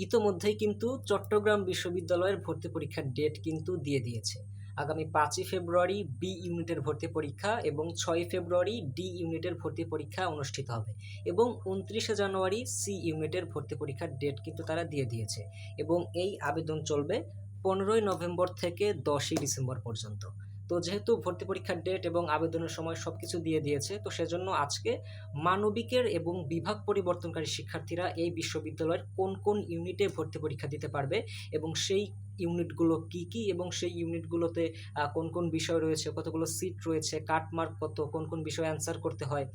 ইতোমধ্যেই কিন্তু চট্টগ্রাম বিশ্ববিদ্যালয়ের ভর্তি পরীক্ষার ডেট কিন্তু দিয়ে দিয়েছে। আগামী 5ই ফেব্রুয়ারি বি ইউনিটের ভর্তি পরীক্ষা এবং 6ই ফেব্রুয়ারি ডি ইউনিটের ভর্তি পরীক্ষা অনুষ্ঠিত হবে এবং 29শে জানুয়ারি সি ইউনিটের ভর্তি পরীক্ষার ডেট কিন্তু তারা দিয়ে দিয়েছে এবং এই আবেদন চলবে 15ই নভেম্বর থেকে 10ই ডিসেম্বর পর্যন্ত। তো যেহেতু ভর্তি পরীক্ষার ডেট এবং আবেদনের সময় সব কিছু দিয়ে দিয়েছে, তো সেজন্য আজকে মানবিকের এবং বিভাগ পরিবর্তনকারী শিক্ষার্থীরা এই বিশ্ববিদ্যালয়ের কোন কোন ইউনিটে ভর্তি পরীক্ষা দিতে পারবে এবং সেই ইউনিটগুলো কি কি এবং সেই ইউনিটগুলোতে কোন কোন বিষয় রয়েছে, কতগুলো সিট রয়েছে, কাটমার্ক কত, কোন কোন বিষয়ে অ্যান্সার করতে হয়,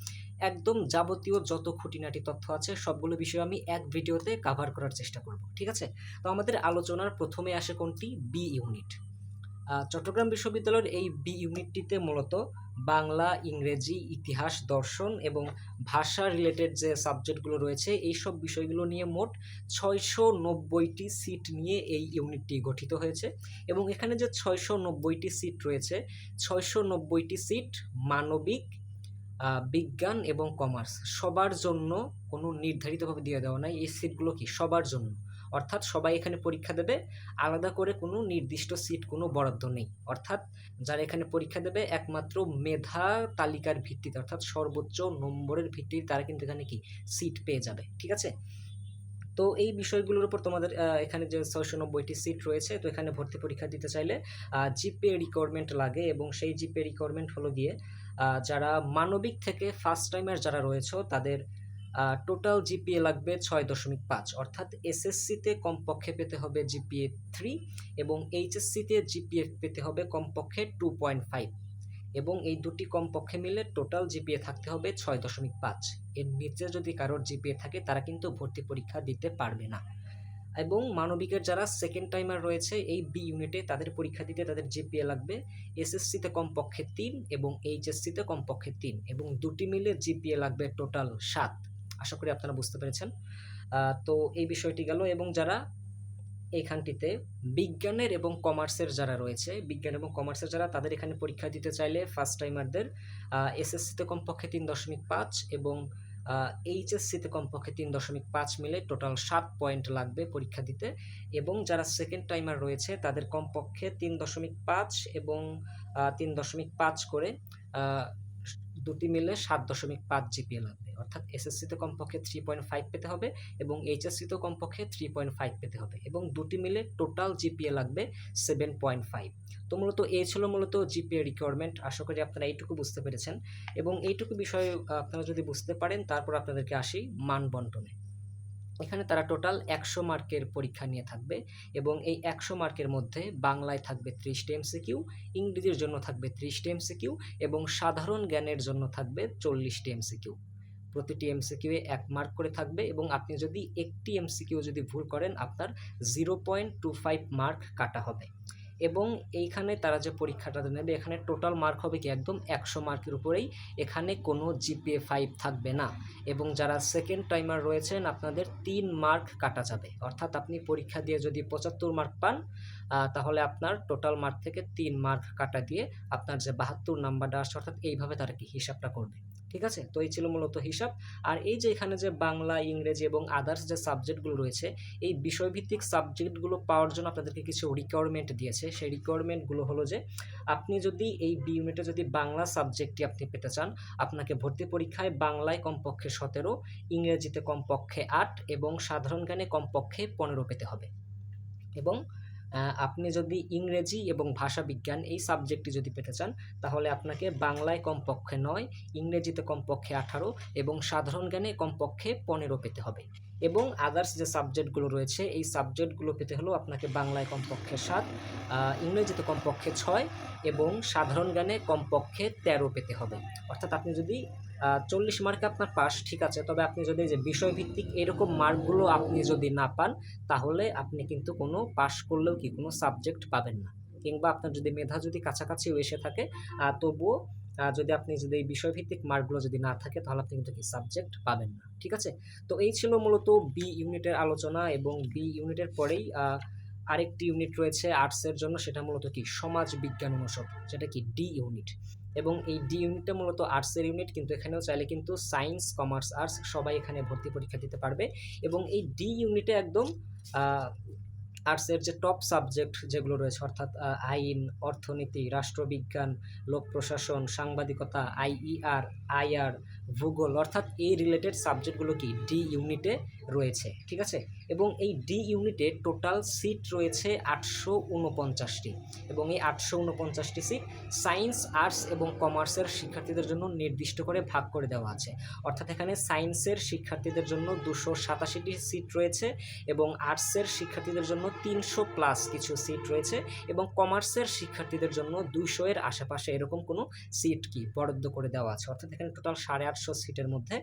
একদম যাবতীয় যত খুঁটিনাটি তথ্য আছে সবগুলো বিষয় আমি এক ভিডিওতে কাভার করার চেষ্টা করব। ঠিক আছে, তো আমাদের আলোচনার প্রথমে আসে কোনটি? B unit. চট্টগ্রাম বিশ্ববিদ্যালয়ের এই বি ইউনিটটিতে মূলত বাংলা, ইংরেজি, ইতিহাস, দর্শন এবং ভাষা রিলেটেড যে সাবজেক্টগুলো রয়েছে এই সব বিষয়গুলো নিয়ে মোট 690টি সিট নিয়ে এই ইউনিটটি গঠিত হয়েছে এবং এখানে যে 690টি সিট রয়েছে, 690টি সিট মানবিক, বিজ্ঞান এবং কমার্স সবার জন্য কোনো নির্ধারিতভাবে দিয়ে দেওয়া নাই। এই সিটগুলো কি সবার জন্য, অর্থাৎ সবাই এখানে পরীক্ষা দেবে, আলাদা করে কোনো নির্দিষ্ট সিট কোনো বরাদ্দ নেই। অর্থাৎ যারা এখানে পরীক্ষা দেবে একমাত্র মেধা তালিকার ভিত্তিতে, অর্থাৎ সর্বোচ্চ নম্বরের ভিত্তিতে তারা কিন্তু এখানে কি সিট পেয়ে যাবে। ঠিক আছে, তো এই বিষয়গুলোর উপর তোমাদের এখানে যে 690টি সিট রয়েছে, তো এখানে ভর্তি পরীক্ষা দিতে চাইলে জিপিএ রিকোয়ারমেন্ট লাগে এবং সেই জিপিএ রিকোয়ারমেন্ট হলো গিয়ে যারা মানবিক থেকে ফার্স্ট টাইমার যারা রয়েছে তাদের টোটাল জিপিএ লাগবে 6.5, অর্থাৎ এসএসসিতে কমপক্ষে পেতে হবে জিপিএ 3 এবং এইচএসসিতে জিপিএ পেতে হবে কমপক্ষে 2.5 এবং এই দুটি কমপক্ষে মিলে টোটাল জিপিএ থাকতে হবে 6.5। এর নিচে যদি কারোর জিপিএ থাকে তারা কিন্তু ভর্তি পরীক্ষা দিতে পারবে না। এবং মানবিকের যারা সেকেন্ড টাইমার রয়েছে এই বি ইউনিটে তাদের পরীক্ষা দিতে তাদের জিপিএ লাগবে এসএসসিতে কমপক্ষে 3 এবং এইচএসসিতে কমপক্ষে 3 এবং দুটি মিলে জিপিএ লাগবে টোটাল 7। আশা করি আপনারা বুঝতে পেরেছেন। তো এই বিষয়টি গেল। এবং যারা এইখানটিতে বিজ্ঞানের এবং কমার্সের যারা রয়েছে, বিজ্ঞান এবং কমার্সের যারা তাদের এখানে পরীক্ষা দিতে চাইলে ফার্স্ট টাইমারদের এসএসসিতে কমপক্ষে 3.5 এবং এইচএসসিতে কমপক্ষে 3.5 মিলে টোটাল 7 পয়েন্ট লাগবে পরীক্ষা দিতে। এবং যারা সেকেন্ড টাইমার রয়েছে তাদের কমপক্ষে 3.5 এবং 3.5 করে দুটি মিলে 7.5 জিপিএ লাগবে, অর্থাৎ এসএসসিতে কমপক্ষে 3.5 পেতে হবে এবং এইচএসসিতেও কমপক্ষে 3.5 পেতে হবে এবং দুটি মিলে টোটাল জিপিএ লাগবে 7.5। তো মূলত এই ছিল মূলত জিপিএ রিকোয়ারমেন্ট। আশা করি আপনারা এইটুকু বুঝতে পেরেছেন এবং এইটুকু বিষয়ে আপনারা যদি বুঝতে পারেন তারপর আপনাদেরকে আসি মান বন্টনে। এখানে তারা টোটাল 100 মার্কের পরীক্ষা নিয়ে থাকবে এবং এই 100 মার্কের মধ্যে বাংলায় থাকবে 30টি এমসিকিউ, ইংরেজির জন্য থাকবে 30টি এমসিকিউ এবং সাধারণ জ্ঞানের জন্য থাকবে 40টি এমসিকিউ। প্রতিটি এমসিকিউ 1 মার্ক করে থাকবে এবং আপনি যদি একটি এমসিকিউ যদি ভুল করেন আপনার 0.25 মার্ক কাটা হবে। এবং এইখানে তারা যে পরীক্ষাটা নেবে এখানে টোটাল মার্ক হবে কি একদম 100 মার্কের উপরেই, এখানে কোনো জিপিএ 5 থাকবে না। এবং যারা সেকেন্ড টাইমার রয়েছেন আপনাদের 3 মার্ক কাটা যাবে, অর্থাৎ আপনি পরীক্ষা দিয়ে যদি 75 মার্ক পান তাহলে আপনার টোটাল মার্ক থেকে 3 মার্ক কাটা দিয়ে আপনার যে 72 নাম্বারটা আসছে, অর্থাৎ এইভাবে তারা কি হিসাবটা করবে। ঠিক আছে, তো এই ছিল মূলত হিসাব। আর এই যে এখানে যে বাংলা, ইংরেজি এবং আদার্স যে সাবজেক্টগুলো রয়েছে এই বিষয়ভিত্তিক সাবজেক্টগুলো পাওয়ার জন্য আপনাদেরকে কিছু রিকোয়ারমেন্ট দিয়েছে। সেই রিকোয়ারমেন্টগুলো হলো যে আপনি যদি এই বি ইউনিটে যদি বাংলা সাবজেক্টটি আপনি পেতে চান, আপনাকে ভর্তি পরীক্ষায় বাংলায় কমপক্ষে 17, ইংরেজিতে কমপক্ষে 8 এবং সাধারণ জ্ঞানে কমপক্ষে 15 পেতে হবে। এবং আপনি যদি ইংরেজি এবং ভাষা বিজ্ঞান এই সাবজেক্টটি যদি পেতে চান তাহলে আপনাকে বাংলায় কমপক্ষে 9, ইংরেজিতে কমপক্ষে 18 এবং সাধারণ জ্ঞানে কমপক্ষে 15 পেতে হবে। এবং আদার্স যে সাবজেক্টগুলো রয়েছে এই সাবজেক্টগুলো পেতে হলেও আপনাকে বাংলায় কমপক্ষে 7, ইংরেজিতে কমপক্ষে 6 এবং সাধারণ জ্ঞানে কমপক্ষে 13 পেতে হবে। অর্থাৎ আপনি যদি 40 মার্কে আপনার পাস, ঠিক আছে, তবে আপনি যদি যে বিষয়ভিত্তিক এরকম মার্কগুলো আপনি যদি না পান তাহলে আপনি কিন্তু কোনো পাস করলেও কি কোনো সাবজেক্ট পাবেন না, কিংবা আপনার যদি মেধা যদি কাছাকাছিও এসে থাকে তবুও যদি আপনি যদি এই বিষয়ভিত্তিক মার্কগুলো যদি না থাকে তাহলে আপনি কিন্তু কি সাবজেক্ট পাবেন না। ঠিক আছে, তো এই ছিল মূলত বি ইউনিটের আলোচনা। এবং বি ইউনিটের পরেই আরেকটি ইউনিট রয়েছে আর্টসের জন্য, সেটা মূলত কি সমাজ বিজ্ঞান অনুষদ, যেটা কি ডি ইউনিট। এবং এই ডি ইউনিটটা মূলত আর্টসের ইউনিট, কিন্তু এখানেও চাইলে কিন্তু সায়েন্স, কমার্স, আর্টস সবাই এখানে ভর্তি পরীক্ষা দিতে পারবে। এবং এই ডি ইউনিটে একদম আর্টসের যে টপ সাবজেক্ট যেগুলো রয়েছে, অর্থাৎ আইন, অর্থনীতি, রাষ্ট্রবিজ্ঞান, লোক প্রশাসন, সাংবাদিকতা, আইইআর, আইআর, ভূগোল, অর্থাৎ এই রিলেটেড সাবজেক্টগুলো কি ডি ইউনিটে রয়েছে, ঠিক আছে। এবং এই ডি ইউনিটে টোটাল সিট রয়েছে 849টি, এবং এই 849টি সিট সায়েন্স, আর্টস এবং কমার্সের শিক্ষার্থীদের জন্য নির্দিষ্ট করে ভাগ করে দেওয়া আছে। অর্থাৎ এখানে সায়েন্সের শিক্ষার্থীদের জন্য 287টি সিট রয়েছে, এবং আর্টসের শিক্ষার্থীদের জন্য 300+ কিছু সিট রয়েছে, এবং কমার্সের শিক্ষার্থীদের জন্য 200-এর আশেপাশে এরকম কোনো সিট কি বরাদ্দ করে দেওয়া আছে। অর্থাৎ এখানে টোটাল 850 সিটের মধ্যে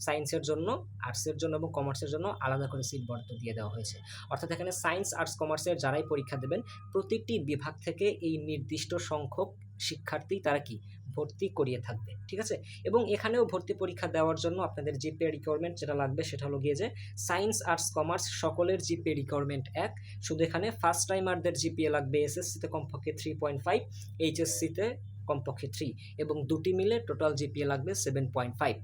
সায়েন্সের জন্য, আর্টসের জন্য এবং কমার্সের জন্য আলাদা করে সিট বরাদ্দ দিয়ে দেওয়া হয়েছে। অর্থাৎ এখানে সায়েন্স, আর্টস, কমার্সের যারাই পরীক্ষা দেবেন প্রতিটি বিভাগ থেকে এই নির্দিষ্ট সংখ্যক শিক্ষার্থী তারা কি ভর্তি করিয়ে থাকবে, ঠিক আছে। এবং এখানেও ভর্তি পরীক্ষা দেওয়ার জন্য আপনাদের জিপিএ রিকোয়ারমেন্ট যেটা লাগবে সেটা হলো গিয়ে যে সায়েন্স, আর্টস, কমার্স সকলের জিপিএ রিকোয়ারমেন্ট এক, শুধু এখানে ফার্স্ট টাইমারদের জিপিএ লাগবে এসএসসিতে কমপক্ষে 3.5, এইচএসসিতে কমপক্ষে 3, এবং দুটি মিলে টোটাল জিপিএ লাগবে 7.5।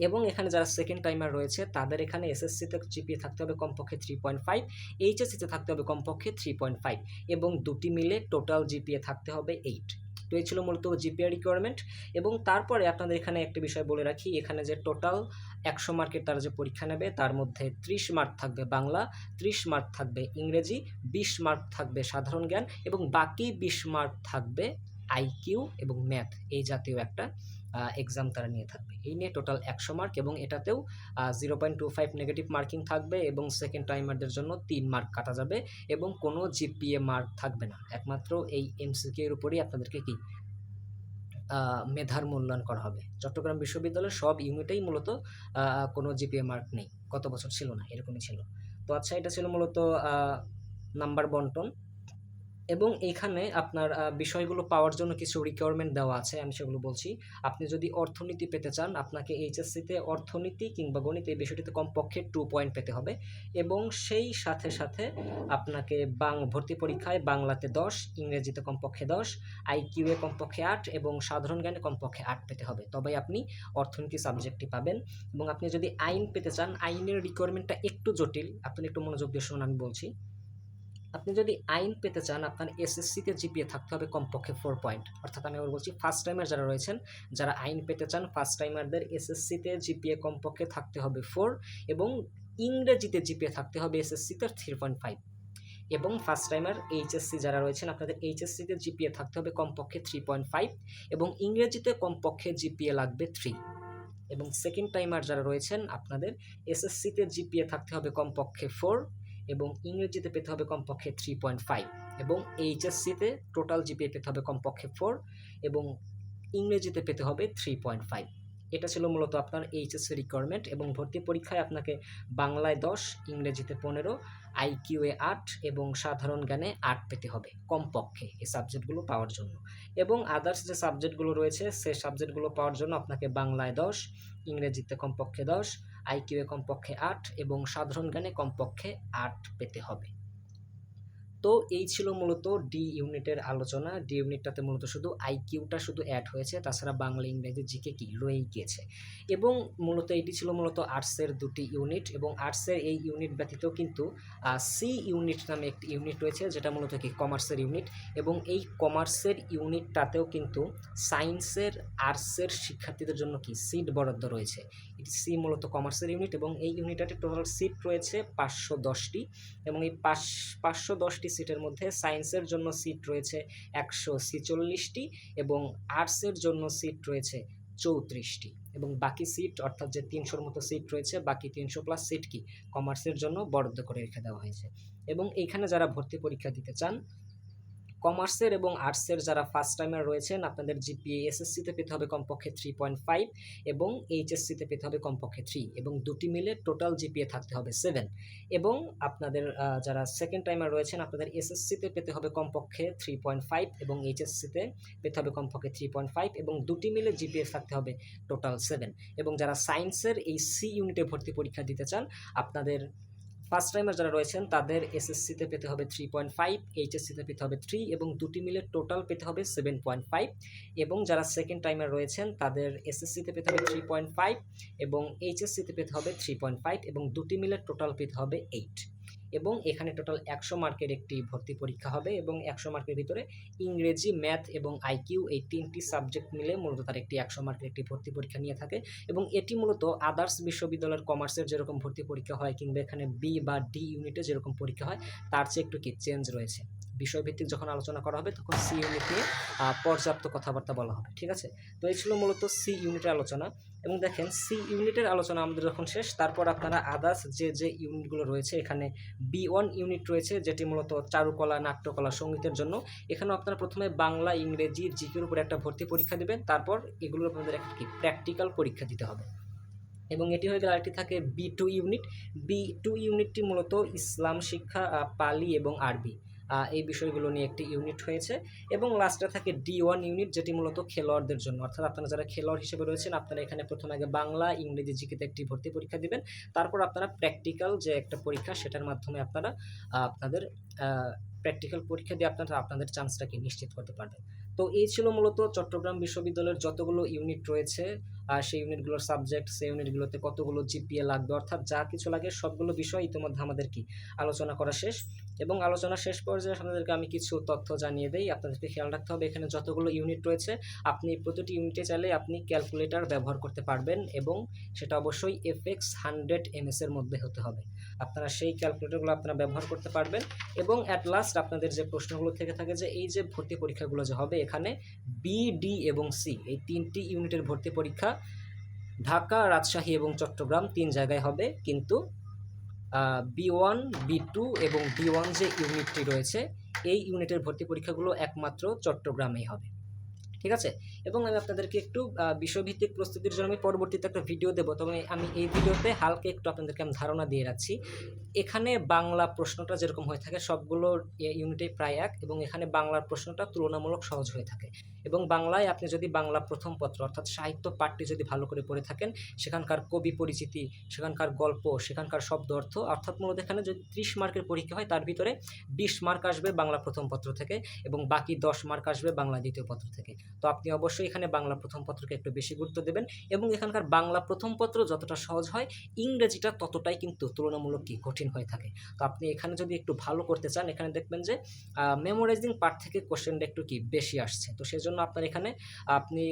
এবং এখানে যারা সেকেন্ড টাইমার রয়েছে তাদের এখানে এসএসসিতে জিপিএ থাকতে হবে কমপক্ষে 3.5, এইচএসসিতে থাকতে হবে কমপক্ষে 3.5, এবং দুটি মিলে টোটাল জিপিএ থাকতে হবে 8। তো এই ছিল মূলত জিপিএ রিকোয়ারমেন্ট। এবং তারপরে আপনাদের এখানে একটি বিষয় বলে রাখি, এখানে যে টোটাল 100 মার্কের তারা যে পরীক্ষা নেবে তার মধ্যে 30 মার্ক থাকবে বাংলা, 30 মার্ক থাকবে ইংরেজি, 20 মার্ক থাকবে সাধারণ জ্ঞান, এবং বাকি 20 মার্ক থাকবে আইকিউ এবং ম্যাথ, এই জাতীয় একটা এক্সাম তারা নিয়ে থাকবে। এই নিয়ে টোটাল 100 মার্ক, এবং এটাতেও 0.25 নেগেটিভ মার্কিং থাকবে, এবং সেকেন্ড টাইমারদের জন্য 3 মার্ক কাটা যাবে, এবং কোনো জিপিএ মার্ক থাকবে না। একমাত্র এই এমসিকিউ এর উপরেই আপনাদেরকে কি মেধার মূল্যায়ন করা হবে। চট্টগ্রাম বিশ্ববিদ্যালয়ের সব ইউনিটেই মূলত কোনো জিপিএ মার্ক নেই, গত বছর ছিল না, এরকমই ছিল। তো আচ্ছা, এটা ছিল মূলত নাম্বার বন্টন। এবং এখানে আপনার বিষয়গুলো পাওয়ার জন্য কিছু রিকোয়ারমেন্ট দেওয়া আছে, আমি সেগুলো বলছি। আপনি যদি অর্থনীতি পেতে চান, আপনাকে এইচএসসিতে অর্থনীতি কিংবা গণিত এই বিষয়টিতে কমপক্ষে 2 পয়েন্ট পেতে হবে, এবং সেই সাথে সাথে আপনাকে ভর্তি পরীক্ষায় বাংলাতে 10, ইংরেজিতে কমপক্ষে 10, আইকিউএ কমপক্ষে 8 এবং সাধারণ জ্ঞানে কমপক্ষে 8 পেতে হবে, তবেই আপনি অর্থনীতি সাবজেক্টটি পাবেন। এবং আপনি যদি আইন পেতে চান, আইনের রিকোয়ারমেন্টটা একটু জটিল, আপনি একটু মনোযোগ দিয়ে শুনুন, আমি বলছি। আপনি যদি আইন পেতে চান, আপনার এসএসসিতে জিপিএ থাকতে হবে কমপক্ষে 4 পয়েন্ট। অর্থাৎ আমি আবার বলছি, ফার্স্ট টাইমার যারা রয়েছেন, যারা আইন পেতে চান, ফার্স্ট টাইমারদের এসএসসিতে জিপিএ কমপক্ষে থাকতে হবে 4, এবং ইংরেজিতে জিপিএ থাকতে হবে এসএসসিতে 3.5, এবং ফার্স্ট টাইমার এইচএসসি যারা রয়েছেন আপনাদের এইচএসসিতে জিপিএ থাকতে হবে কমপক্ষে 3.5, এবং ইংরেজিতে কমপক্ষে জিপিএ লাগবে 3, এবং সেকেন্ড টাইমার যারা রয়েছেন আপনাদের এসএসসিতে জিপিএ থাকতে হবে কমপক্ষে 4, এবং ইংরেজিতে পেতে হবে কমপক্ষে 3.5, এবং এইচএসসিতে টোটাল জিপিএ পেতে হবে কমপক্ষে 4, এবং ইংরেজিতে পেতে হবে 3.5। এটা ছিল মূলত আপনার এইচএসসি রিকোয়ারমেন্ট। এবং ভর্তি পরীক্ষায় আপনাকে বাংলায় 10, ইংরেজিতে 15, আইকিউএ 8 এবং সাধারণ জ্ঞানে 8 পেতে হবে কমপক্ষে এই সাবজেক্টগুলো পাওয়ার জন্য। এবং আদার্স যে সাবজেক্টগুলো রয়েছে সেই সাবজেক্টগুলো পাওয়ার জন্য আপনাকে বাংলায় 10, ইংরেজিতে কমপক্ষে 10, আইকিউএ কমপক্ষে 8 এবং সাধারণ জ্ঞানে কমপক্ষে 8 পেতে হবে। তো এই ছিল মূলত ডি ইউনিটের আলোচনা। ডি ইউনিটটাতে মূলত শুধু আইকিউটা শুধু অ্যাড হয়েছে, তাছাড়া বাংলা, ইংরেজি, জিকে কি রয়েই গিয়েছে। এবং মূলত এটি ছিল মূলত আর্টসের 2টি ইউনিট, এবং আর্টসের এই ইউনিট ব্যতীত কিন্তু সি ইউনিট নামে একটি ইউনিট রয়েছে, যেটা মূলত কি কমার্সের ইউনিট। এবং এই কমার্সের ইউনিটটাতেও কিন্তু সায়েন্সের, আর্টসের শিক্ষার্থীদের জন্য কি সিট বরাদ্দ রয়েছে। এটি সি মূলত কমার্সের ইউনিট, এবং এই ইউনিটটাতে টোটাল সিট রয়েছে 510টি, এবং এই 510টি সিটের মধ্যে সায়েন্সের জন্য সিট রয়েছে 146টি, এবং আর্টসের জন্য সিট রয়েছে 34টি, এবং বাকি সিট অর্থাৎ যে 300-র মতো সিট রয়েছে, বাকি 300+ সিট কি কমার্সের জন্য বরাদ্দ করে রেখে দেওয়া হয়েছে। এবং এইখানে যারা ভর্তি পরীক্ষা দিতে চান, কমার্সের এবং আর্টসের যারা ফার্স্ট টাইমার রয়েছেন, আপনাদের জিপিএ এসএসসিতে পেতে হবে কমপক্ষে 3.5, এবং এইচএসসিতে পেতে হবে কমপক্ষে 3, এবং দুটি মিলে টোটাল জিপিএ থাকতে হবে 7। এবং আপনাদের যারা সেকেন্ড টাইমার রয়েছেন, আপনাদের এসএসসিতে পেতে হবে কমপক্ষে 3.5, এবং এইচএসসিতে পেতে হবে কমপক্ষে 3.5, এবং দুটি মিলে জিপিএ থাকতে হবে টোটাল 7। এবং যারা সায়েন্সের এই সি ইউনিটে ভর্তি পরীক্ষা দিতে চান, আপনাদের ফার্স্ট টাইমার যারা রয়েছেন তাদের এসএসসিতে পেতে হবে 3.5, এইচএসসিতে পেতে হবে 3, এবং দুটি মিলে টোটাল পেতে হবে 7.5। এবং যারা সেকেন্ড টাইমার রয়েছেন তাদের এসএসসিতে পেতে হবে 3.5, এবং এইচএসসিতে পেতে হবে 3.5, এবং দুটি মিলে টোটাল পেতে হবে 8। এবং এখানে টোটাল 100 মার্কের একটি ভর্তি পরীক্ষা হবে এবং 100 মার্কের ভিতরে ইংরেজি, ম্যাথ এবং আইকিউ এই 3টি সাবজেক্ট মিলে মূলত তার একটি 100 মার্কের একটি ভর্তি পরীক্ষা নিয়ে থাকে। এবং এটি মূলত আদার্স বিশ্ববিদ্যালয়ের কমার্সের যেরকম ভর্তি পরীক্ষা হয় কিংবা এখানে বি বা ডি ইউনিটে যেরকম পরীক্ষা হয় তার চেয়ে একটু কি চেঞ্জ রয়েছে। বিষয়ভিত্তিক যখন আলোচনা করা হবে তখন সি ইউনিট নিয়ে পর্যাপ্ত কথাবার্তা বলা হবে। ঠিক আছে, তো এই ছিল মূলত সি ইউনিটের আলোচনা। এবং দেখেন সি ইউনিটের আলোচনা আমাদের যখন শেষ, তারপর আপনারা আদার্স যে ইউনিটগুলো রয়েছে, এখানে বি1 ইউনিট রয়েছে যেটি মূলত চারুকলা, নাট্যকলা, সঙ্গীতের জন্য। এখানেও আপনারা প্রথমে বাংলা, ইংরেজি, জিকের উপর একটা ভর্তি পরীক্ষা দেবেন, তারপর এগুলোর আপনাদের একটা কি প্র্যাকটিক্যাল পরীক্ষা দিতে হবে। এবং এটি হয়ে গেলে আরেকটি থাকে বি2 ইউনিট। বি2 ইউনিটটি মূলত ইসলাম শিক্ষা, পালি এবং আরবি এই বিষয়গুলো নিয়ে একটি ইউনিট হয়েছে। এবং লাস্টে থাকে ডি1 ইউনিট, যেটি মূলত খেলোয়াড়দের জন্য, অর্থাৎ আপনারা যারা খেলোয়াড় হিসেবে রয়েছেন আপনারা এখানে প্রথমে আগে বাংলা, ইংরেজি, জিকেতে একটি ভর্তি পরীক্ষা দিবেন, তারপর আপনারা প্র্যাকটিক্যাল যে একটা পরীক্ষা সেটার মাধ্যমে আপনারা আপনাদের প্র্যাকটিক্যাল পরীক্ষা দিয়ে আপনারা আপনাদের চান্সটাকে নিশ্চিত করতে পারবেন। তো এই ছিল মূলত চট্টগ্রাম বিশ্ববিদ্যালয়ের যতগুলো ইউনিট রয়েছে, আর সেই ইউনিটগুলোর সাবজেক্ট, সেই ইউনিটগুলোতে কতগুলো জিপিএ লাগবে, অর্থাৎ যা কিছু লাগে সবগুলো বিষয় ইতিমধ্যে আমাদের কি আলোচনা করা শেষ। এবং আলোচনা শেষ পর্যায়ে আপনাদেরকে আমি কিছু তথ্য জানিয়ে দেই। আপনাদেরকে খেয়াল রাখতে হবে এখানে যতগুলো ইউনিট রয়েছে আপনি প্রতিটি ইউনিটে চাইলে আপনি ক্যালকুলেটর ব্যবহার করতে পারবেন, এবং সেটা অবশ্যই FX 100 MS এর মধ্যে হতে হবে। আপনারা সেই ক্যালকুলেটরগুলো আপনারা ব্যবহার করতে পারবেন। এবং অ্যাট লাস্ট আপনাদের যে প্রশ্নগুলো থেকে থাকে যে এই যে ভর্তি পরীক্ষাগুলো যে হবে, এখানে বি, ডি এবং সি এই 3টি ইউনিটের ভর্তি পরীক্ষা ঢাকা, রাজশাহী এবং চট্টগ্রাম 3 জায়গায় হবে, কিন্তু বি1, বি2 এবং ডি1 যে ইউনিটটি রয়েছে এই ইউনিটের ভর্তি পরীক্ষাগুলো একমাত্র চট্টগ্রামেই হবে। ঠিক আছে, এবং আমি আপনাদেরকে একটু বিষয়ভিত্তিক প্রস্তুতির জন্য আমি পরবর্তীতে একটা ভিডিও দেবো, তবে আমি এই ভিডিওতে হালকা একটু আপনাদেরকে আমি ধারণা দিয়ে রাখছি। এখানে বাংলা প্রশ্নটা যেরকম হয়ে থাকে সবগুলো ইউনিটেই প্রায় এক, এবং এখানে বাংলার প্রশ্নটা তুলনামূলক সহজ হয়ে থাকে। এবং বাংলায় আপনি যদি বাংলা প্রথম পত্র অর্থাৎ সাহিত্য পাঠটি যদি ভালো করে পড়ে থাকেন, সেখানকার কবি পরিচিতি, সেখানকার গল্প, সেখানকার শব্দ অর্থ, অর্থাৎ মূলত এখানে যদি 30 মার্কের পরীক্ষা হয় তার ভিতরে 20 মার্ক আসবে বাংলা প্রথম পত্র থেকে এবং বাকি 10 মার্ক আসবে বাংলা দ্বিতীয় পত্র থেকে। তো আপনি অবশ্যই এখানে বাংলা প্রথম পত্রকে একটু বেশি গুরুত্ব দেবেন, এবং এখানকার বাংলা প্রথম পত্র যতটা সহজ হয় ইংরেজিটা ততটাই কিন্তু তুলনামূলক কি কঠিন হয়ে থাকে। তো আপনি এখানে যদি একটু ভালো করতে চান, এখানে দেখবেন যে মেমোরাইজিং পার্ট থেকে কোশ্চেনটা একটু কি বেশি আসছে। তো সেজন্য আপনার এখানে আপনি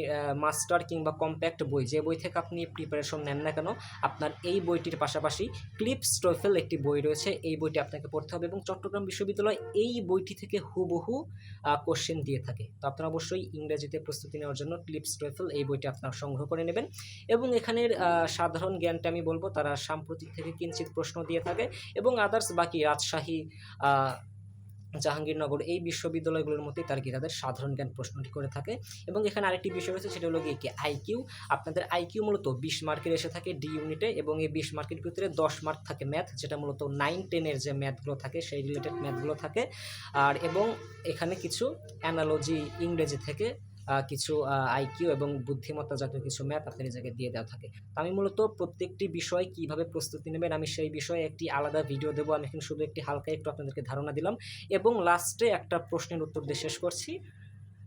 মাস্টার কিংবা কম্প্যাক্ট বই, যে বই থেকে আপনি প্রিপারেশন নেন না কেন, আপনার এই বইটির পাশাপাশি ক্লিপস টফেল একটি বই রয়েছে, এই বইটি আপনাকে পড়তে হবে। এবং চট্টগ্রাম বিশ্ববিদ্যালয় এই বইটি থেকে হুবহু কোশ্চেন দিয়ে থাকে। তো আপনারা অবশ্যই ইংরেজিতে প্রস্তুতি নেওয়ার জন্য ক্লিপস টফেল এই বইটি আপনারা সংগ্রহ করে নেবেন। এবং এখানের সাধারণ জ্ঞানটা আমি বলবো তারা সাম্প্রতিক থেকে কিঞ্চিত প্রশ্ন দিয়ে থাকে, এবং আদার্স বাকি রাজশাহী, জাহাঙ্গীরনগর এই বিশ্ববিদ্যালয়গুলোর মধ্যেই তার কি তাদের সাধারণ জ্ঞান প্রশ্নটি করে থাকে। এবং এখানে আরেকটি বিষয় রয়েছে, সেটা হলো কি আইকিউ। আপনাদের আইকিউ মূলত 20 মার্কের এসে থাকে ডি ইউনিটে, এবং এই 20 মার্কের ভিতরে 10 মার্ক থাকে ম্যাথ, যেটা মূলত 9-10 যে ম্যাথগুলো থাকে সেই রিলেটেড ম্যাথগুলো থাকে। আর এবং এখানে কিছু অ্যানালজি ইংরেজি থেকে কিছু আইকিউ এবং বুদ্ধিমত্তা জাতীয় কিছু ম্যাথ আপনার এই জায়গায় দিয়ে দেওয়া থাকে। তো আমি মূলত প্রত্যেকটি বিষয় কিভাবে প্রস্তুতি নেবেন আমি সেই বিষয়ে একটি আলাদা ভিডিও দেবো। আমি এখন শুধু একটি হালকা একটু আপনাদেরকে ধারণা দিলাম, এবং লাস্টে একটা প্রশ্নের উত্তর দিয়ে শেষ করছি।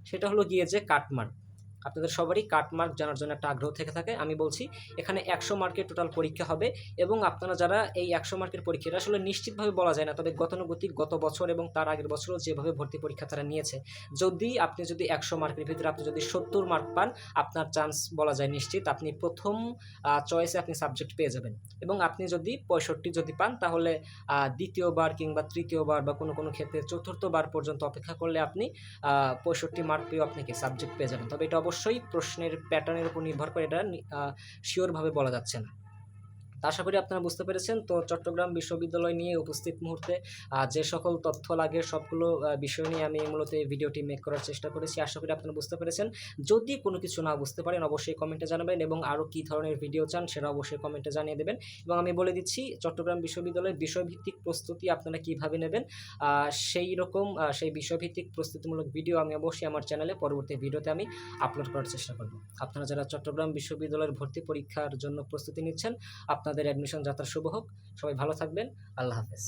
সেটা হলো গিয়ে যে কাটমার্ক। আপনাদের সবারই কাটমার্ক জানার জন্য একটা আগ্রহ থেকে থাকে। আমি বলছি এখানে 100 মার্কের টোটাল পরীক্ষা হবে, এবং আপনারা যারা এই 100 মার্কের পরীক্ষাটা আসলে নিশ্চিতভাবে বলা যায় না, তবে গতানুগতিক গত বছর এবং তার আগের বছরও যেভাবে ভর্তি পরীক্ষা তারা নিয়েছে, আপনি যদি 100 মার্কের ভিতরে আপনি যদি 70 মার্ক পান, আপনার চান্স বলা যায় নিশ্চিত। আপনি প্রথম চয়েসে আপনি সাবজেক্ট পেয়ে যাবেন, এবং আপনি যদি 65 যদি পান, তাহলে দ্বিতীয়বার কিংবা তৃতীয়বার বা কোনো ক্ষেত্রে চতুর্থবার পর্যন্ত অপেক্ষা করলে আপনি 65 মার্ক পেয়েও আপনি কি সাবজেক্ট পেয়ে যাবেন। তবে এটা অবশ্যই প্রশ্নের প্যাটার্নের উপর নির্ভর করে, এটা শিওরভাবে বলা যাচ্ছে না। আশা করি আপনারা বুঝতে পেরেছেন। তো চট্টগ্রাম বিশ্ববিদ্যালয় নিয়ে উপস্থিত মুহূর্তে যে সকল তথ্য লাগে সবগুলো বিষয় নিয়ে আমি মূলত এই ভিডিওটি মেক করার চেষ্টা করেছি। আশা করি আপনারা বুঝতে পেরেছেন। যদি কোনো কিছু না বুঝতে পারেন অবশ্যই কমেন্টে জানাবেন, এবং আরও কী ধরনের ভিডিও চান সেটা অবশ্যই কমেন্টে জানিয়ে দেবেন। এবং আমি বলে দিচ্ছি চট্টগ্রাম বিশ্ববিদ্যালয়ের বিষয়ভিত্তিক প্রস্তুতি আপনারা কীভাবে নেবেন, সেই বিষয়ভিত্তিক প্রস্তুতিমূলক ভিডিও আমি অবশ্যই আমার চ্যানেলে পরবর্তী ভিডিওতে আমি আপলোড করার চেষ্টা করব। আপনারা যারা চট্টগ্রাম বিশ্ববিদ্যালয়ের ভর্তি পরীক্ষার জন্য প্রস্তুতি নিচ্ছেন, আপনাদের অ্যাডমিশন যাত্রা শুভ হোক। সবাই ভালো থাকবেন। আল্লাহ হাফেজ।